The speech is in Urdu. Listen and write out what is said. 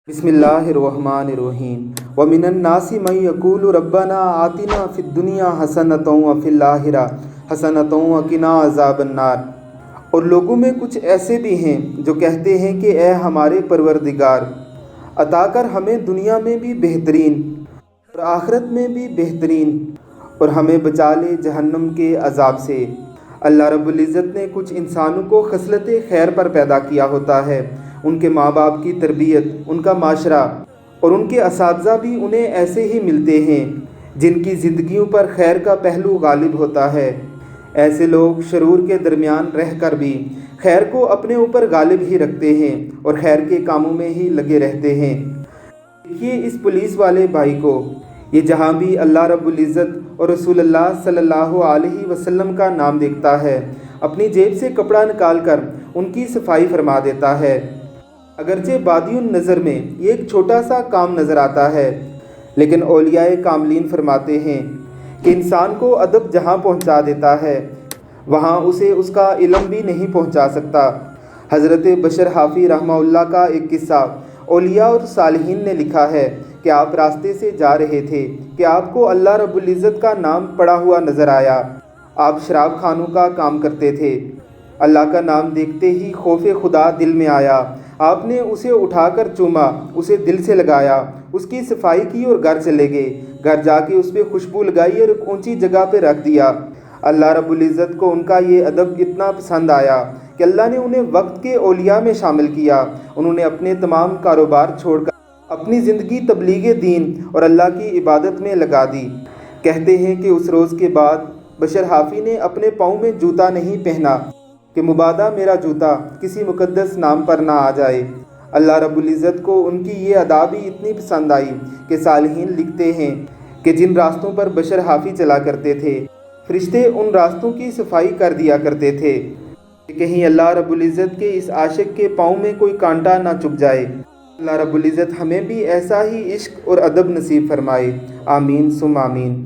بسم اللہ الرحمن الرحیم ومن الناس من یقول ربنا آتنا فی الدنیا حسنۃ وفی الآخرہ حسنۃ وقنا عذاب النار۔ اور لوگوں میں کچھ ایسے بھی ہیں جو کہتے ہیں کہ اے ہمارے پروردگار، عطا کر ہمیں دنیا میں بھی بہترین اور آخرت میں بھی بہترین، اور ہمیں بچا لے جہنم کے عذاب سے۔ اللہ رب العزت نے کچھ انسانوں کو خصلت خیر پر پیدا کیا ہوتا ہے۔ ان کے ماں باپ کی تربیت، ان کا معاشرہ اور ان کے اساتذہ بھی انہیں ایسے ہی ملتے ہیں جن کی زندگیوں پر خیر کا پہلو غالب ہوتا ہے۔ ایسے لوگ شرور کے درمیان رہ کر بھی خیر کو اپنے اوپر غالب ہی رکھتے ہیں اور خیر کے کاموں میں ہی لگے رہتے ہیں۔ دیکھیے اس پولیس والے بھائی کو، یہ جہاں بھی اللہ رب العزت اور رسول اللہ صلی اللہ علیہ وسلم کا نام دیکھتا ہے، اپنی جیب سے کپڑا نکال کر ان کی صفائی فرما دیتا ہے۔ اگرچہ بادی النظر میں یہ ایک چھوٹا سا کام نظر آتا ہے، لیکن اولیاء کاملین فرماتے ہیں کہ انسان کو ادب جہاں پہنچا دیتا ہے وہاں اسے اس کا علم بھی نہیں پہنچا سکتا۔ حضرت بشر حافی رحمہ اللہ کا ایک قصہ اولیاء اور صالحین نے لکھا ہے کہ آپ راستے سے جا رہے تھے کہ آپ کو اللہ رب العزت کا نام پڑا ہوا نظر آیا۔ آپ شراب خانوں کا کام کرتے تھے۔ اللہ کا نام دیکھتے ہی خوف خدا دل میں آیا۔ آپ نے اسے اٹھا کر چوما، اسے دل سے لگایا، اس کی صفائی کی اور گھر چلے گئے۔ گھر جا کے اس پہ خوشبو لگائی اور ایک اونچی جگہ پہ رکھ دیا۔ اللہ رب العزت کو ان کا یہ ادب اتنا پسند آیا کہ اللہ نے انہیں وقت کے اولیاء میں شامل کیا۔ انہوں نے اپنے تمام کاروبار چھوڑ کر اپنی زندگی تبلیغ دین اور اللہ کی عبادت میں لگا دی۔ کہتے ہیں کہ اس روز کے بعد بشر حافی نے اپنے پاؤں میں جوتا نہیں پہنا کہ مبادا میرا جوتا کسی مقدس نام پر نہ آ جائے۔ اللہ رب العزت کو ان کی یہ ادا بھی اتنی پسند آئی کہ صالحین لکھتے ہیں کہ جن راستوں پر بشر حافی چلا کرتے تھے، فرشتے ان راستوں کی صفائی کر دیا کرتے تھے کہ کہیں اللہ رب العزت کے اس عاشق کے پاؤں میں کوئی کانٹا نہ چبھ جائے۔ اللہ رب العزت ہمیں بھی ایسا ہی عشق اور ادب نصیب فرمائے، آمین ثم آمین۔